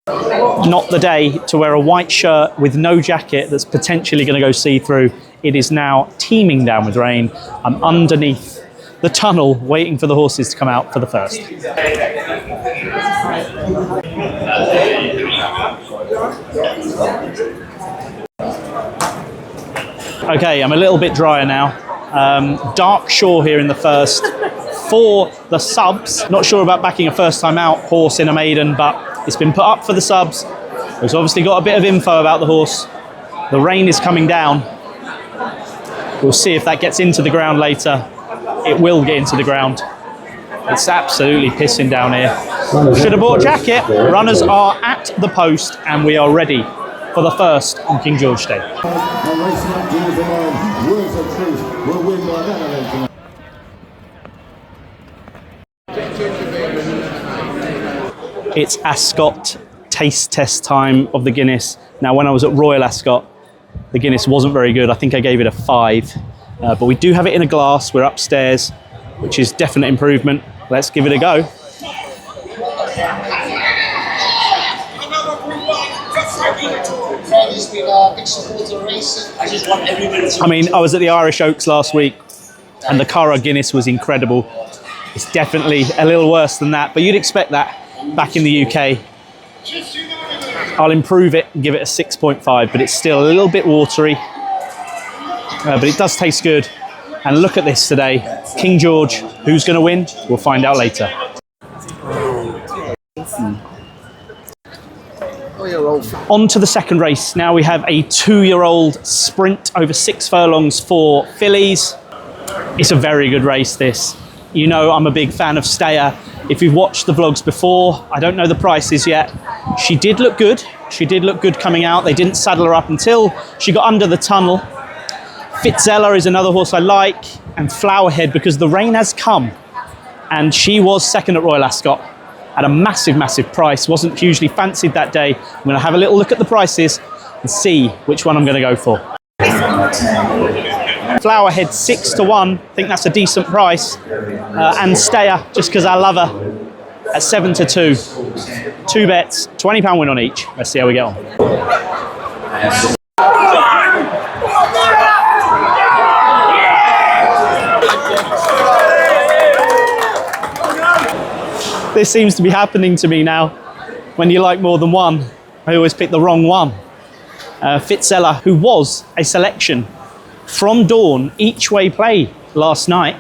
Not the day to wear a white shirt with no jacket that's potentially going to go see-through. It is now teeming down with rain. I'm underneath the tunnel waiting for the horses to come out for the first. Okay, I'm a little bit drier now. Dark shore here in the first for the subs. Not sure about backing a first time out horse in a maiden, but it's been put up for the subs. We've obviously got a bit of info about the horse. The rain is coming down. We'll see if that gets into the ground later. It will get into the ground. It's absolutely pissing down here. Should have bought a jacket. Runners are at the post and we are ready for the first on King George Day. It's Ascot taste test time of the Guinness. Now, when I was at Royal Ascot, the Guinness wasn't very good. I think I gave it a 5. But we do have it in a glass. We're upstairs, which is definite improvement. Let's give it a go. I mean, I was at the Irish Oaks last week and the Curragh Guinness was incredible. It's definitely a little worse than that, but you'd expect that back in the UK. I'll improve it and give it a 6.5, but it's still a little bit watery. But it does taste good. And look at this today. King George, who's going to win? We'll find out later. On to the second race. Now we have a 2-year-old sprint over 6 furlongs for fillies. It's a very good race, this. You know I'm a big fan of Stayer. If you've watched the vlogs before, I don't know the prices yet. She did look good. She did look good coming out. They didn't saddle her up until she got under the tunnel. Fitzella is another horse I like, and Flowerhead, because the rain has come. And she was second at Royal Ascot at a massive, massive price. Wasn't hugely fancied that day. I'm going to have a little look at the prices and see which one I'm going to go for. Flowerhead 6 to 1. I think that's a decent price. And Stayer, just because I love her, at 7 to 2. 2 bets, £20 win on each. Let's see how we get on. This seems to be happening to me now. When you like more than one, I always pick the wrong one. Fitzella, who was a selection from Dawn each way play last night,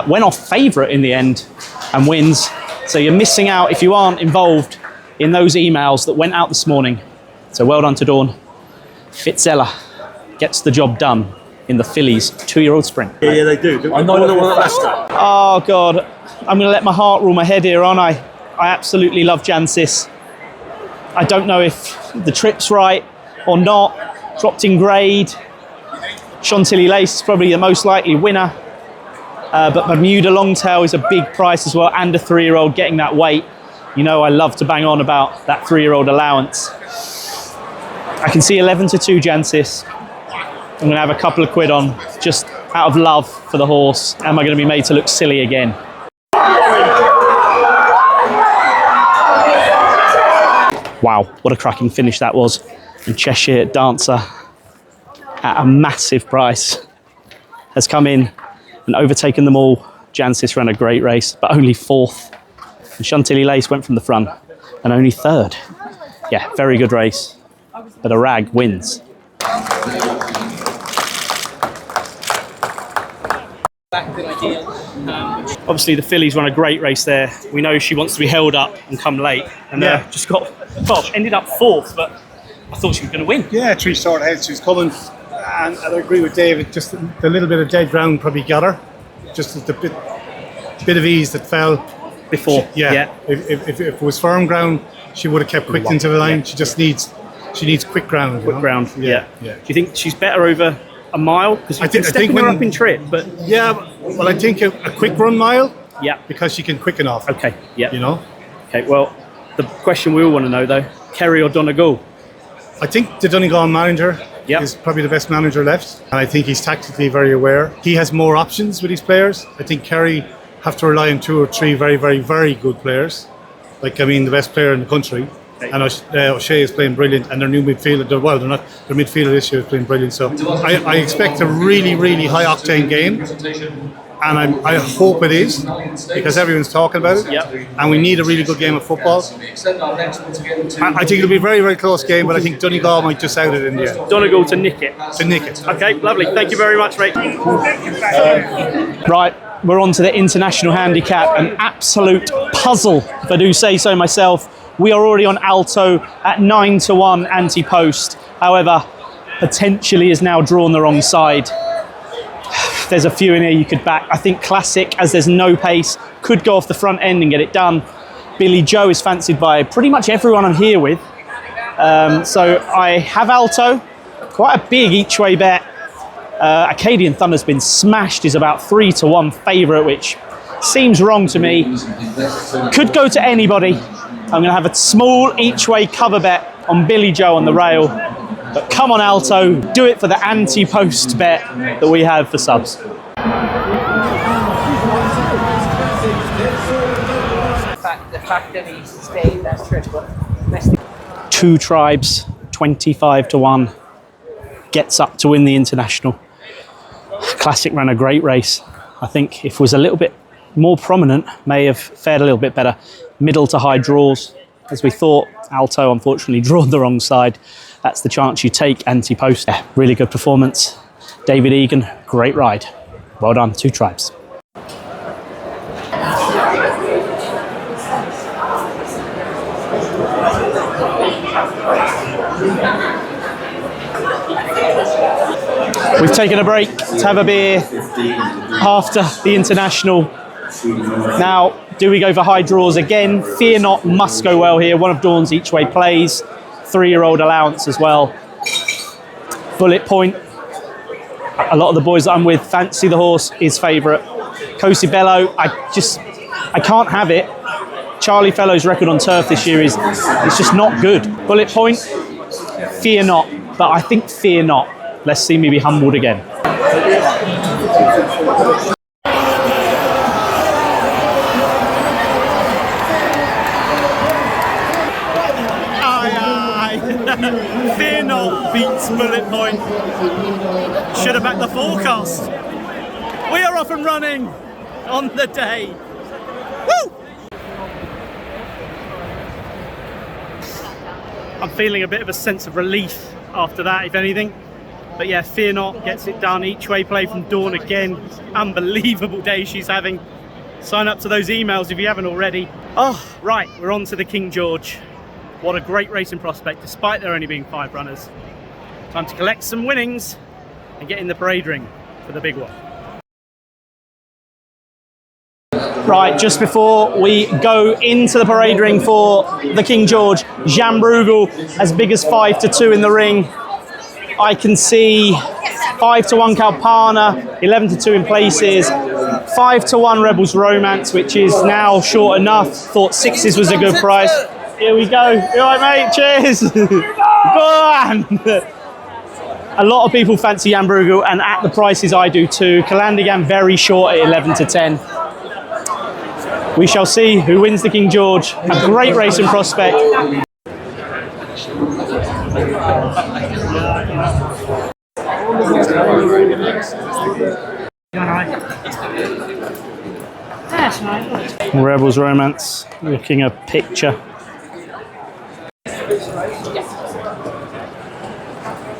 went off favourite in the end and wins. So you're missing out if you aren't involved in those emails that went out this morning. So well done to Dawn. Fitzella gets the job done in the fillies 2-year-old sprint. Yeah, they do. I know the one at Leicester. Oh God, I'm going to let my heart rule my head here, aren't I? I absolutely love Jancis. I don't know if the trip's right or not. Dropped in grade. Chantilly Lace is probably the most likely winner. But Bermuda Longtail is a big price as well, and a 3-year-old getting that weight. You know I love to bang on about that 3-year-old allowance. I can see 11 to 2 Jancis. I'm going to have a couple of quid on, just out of love for the horse. Am I going to be made to look silly again? Wow, what a cracking finish that was. And Cheshire Dancer, at a massive price, has come in and overtaken them all. Jancis ran a great race, but only 4th. And Chantilly Lace went from the front and only 3rd. Yeah, very good race, but a rag wins. Obviously the fillies run a great race there. We know she wants to be held up and come late, and just got, well, ended up 4th, but I thought she was going to win. Yeah, 3 short heads she was coming, and I agree with David, just the little bit of dead ground probably got her, just the bit of ease that fell Before. If it was firm ground, she would have kept quick into the line. She just needs quick ground. Quick ground. Yeah. Do you think she's better over a mile? Because I think her up in trip, but well, I think a quick run mile. Yeah, because she can quicken off. Okay. Yeah. You know. Okay. Well, the question we all want to know though: Kerry or Donegal? I think the Donegal manager is probably the best manager left, and I think he's tactically very aware. He has more options with his players. I think Kerry have to rely on 2 or 3 very, very, very good players. Like, I mean, the best player in the country. And O'Shea is playing brilliant, and their new midfielder, their midfielder this year is playing brilliant. So I expect a really, really high octane game, and I hope it is, because everyone's talking about it. Yep. And we need a really good game of football. I think it'll be a very, very close game, but I think Donegal might just out it in the end. Donegal to nick it. To nick it. Okay, lovely. Thank you very much, mate. Right, we're on to the international handicap. An absolute puzzle, if I do say so myself. We are already on Alto at 9-1 anti-post. However, potentially is now drawn the wrong side. There's a few in here you could back. I think Classic, as there's no pace, could go off the front end and get it done. Billy Joe is fancied by pretty much everyone I'm here with. So I have Alto, quite a big each way bet. Acadian Thunder's been smashed, is about 3-1 favourite, which seems wrong to me. Could go to anybody. I'm going to have a small each way cover bet on Billy Joe on the rail. But come on, Alto, do it for the anti-post bet that we have for subs. The fact that he stayed, that's critical. Two Tribes, 25-1, gets up to win the international. Classic ran a great race. I think if it was a little bit more prominent, may have fared a little bit better. Middle to high draws, as we thought. Alto unfortunately drawn the wrong side. That's the chance you take anti-post. Yeah, really good performance. David Egan, great ride. Well done, Two Tribes. We've taken a break to have a beer after the international. Now, do we go for high draws again? Fear Not must go well here. One of Dawn's each way plays. 3-year-old allowance as well. Bullet Point. A lot of the boys that I'm with fancy the horse, his favourite. Cosi Bello, I can't have it. Charlie Fellow's record on turf this year is just not good. Bullet Point, Fear Not, but I think Fear Not. Let's see me be humbled again. Fear Not beats Bullet Point. Should have backed the forecast. We are off and running on the day. Woo! I'm feeling a bit of a sense of relief after that, if anything. But yeah, Fear Not gets it done. Each way play from Dawn again. Unbelievable day she's having. Sign up to those emails if you haven't already. Oh, right, we're on to the King George. What a great racing prospect, despite there only being 5 runners. Time to collect some winnings and get in the parade ring for the big one. Right, just before we go into the parade ring for the King George, Jean Bruegel as big as 5-2 in the ring. I can see 5-1 Kalpana, 11-2 in places, 5-1 Rebels Romance, which is now short enough. Thought 6s was a good price. Here we go. You all right, mate? Cheers. Go on. A lot of people fancy Jan Bruegel, and at the prices I do too. Calandigan very short at 11-10. We shall see who wins the King George. A great racing prospect. Rebels Romance, looking a picture.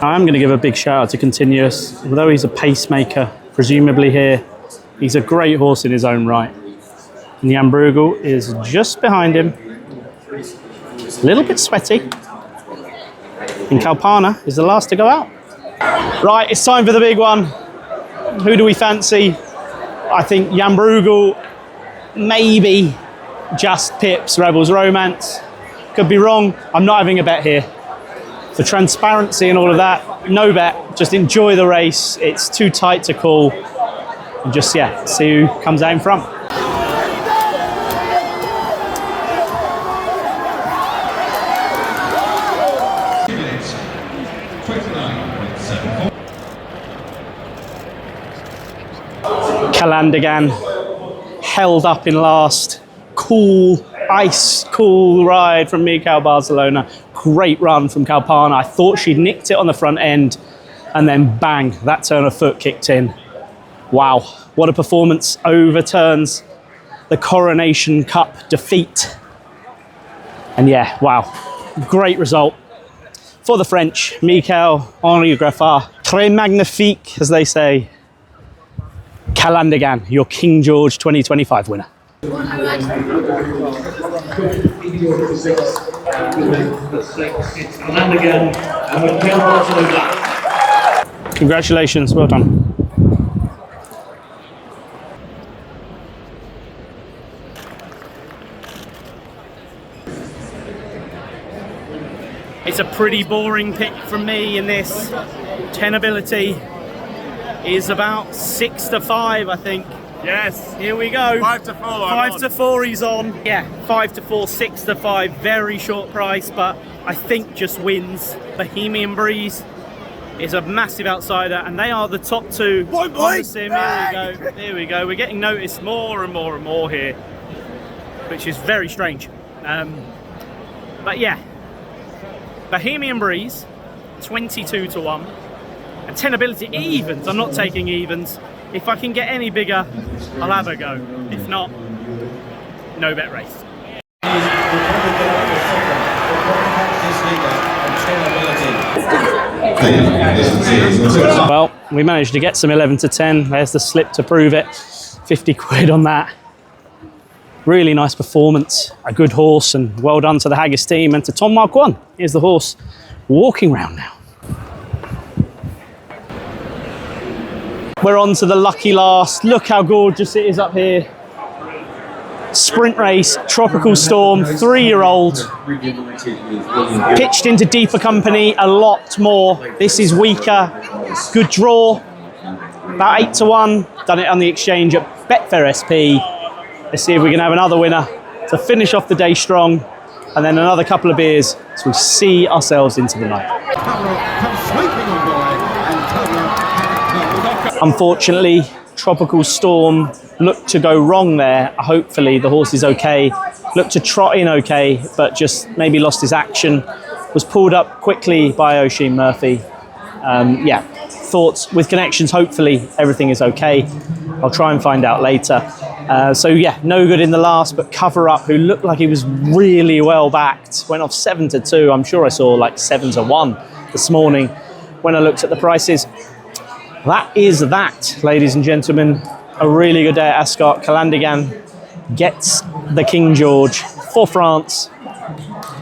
I'm going to give a big shout out to Continuous. Although he's a pacemaker, presumably here, he's a great horse in his own right. And Jan Bruegel is just behind him. A little bit sweaty. And Kalpana is the last to go out. Right, it's time for the big one. Who do we fancy? I think Jan Bruegel maybe just pips Rebels Romance. Could be wrong. I'm not having a bet here. For transparency and all of that, no bet. Just enjoy the race. It's too tight to call. And just, yeah, see who comes out in front. Calandigan held up in last. Cool, ice cool ride from Mikel Barcelona. Great run from Kalpana. I thought she'd nicked it on the front end, and then bang, that turn of foot kicked in. Wow, what a performance. Overturns the Coronation Cup defeat. And yeah, wow, great result for the French. Mikel Henri Graffard, très magnifique, as they say. Calandigan, your King George 2025 winner. Congratulations, well done. It's a pretty boring pick from me in this. Tenability is about 6 to 5, I think. Yes, here we go. 5 to 4. 5 to 4 he's on. Yeah, 5 to 4, 6 to 5. Very short price, but I think just wins. Bohemian Breeze is a massive outsider, and they are the top two on the sim. Here we go. Here we go. We're getting noticed more and more and more here, which is very strange. But yeah, Bohemian Breeze, 22 to 1. And tenability evens. I'm not taking evens. If I can get any bigger, I'll have a go. If not, no bet race. Well, we managed to get some 11 to 10. There's the slip to prove it. 50 quid on that. Really nice performance. A good horse, and well done to the Haggis team and to Tom Marquand. Here's the horse walking round now. We're on to the lucky last. Look how gorgeous it is up here. Sprint race, Tropical Storm, 3-year-old. Pitched into deeper company, a lot more. This is weaker. Good draw. About 8 to 1. Done it on the exchange at Betfair SP. Let's see if we can have another winner to finish off the day strong. And then another couple of beers as we see ourselves into the night. Unfortunately, Tropical Storm looked to go wrong there. Hopefully the horse is okay. Looked to trot in okay, but just maybe lost his action. Was pulled up quickly by Oisin Murphy. Yeah, thoughts with connections. Hopefully everything is okay. I'll try and find out later. So yeah, no good in the last, but Cover Up, who looked like he was really well backed, went off 7 to 2. I'm sure I saw like 7 to 1 this morning when I looked at the prices. That is that, ladies and gentlemen. A really good day at Ascot. Calandigan gets the King George for France.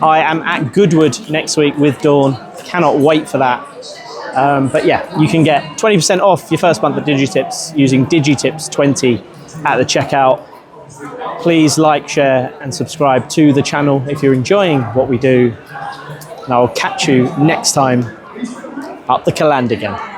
I am at Goodwood next week with Dawn. Cannot wait for that. But yeah, you can get 20% off your first month of Digitips using Digitips20 at the checkout. Please like, share and subscribe to the channel if you're enjoying what we do. And I'll catch you next time up the Calandigan.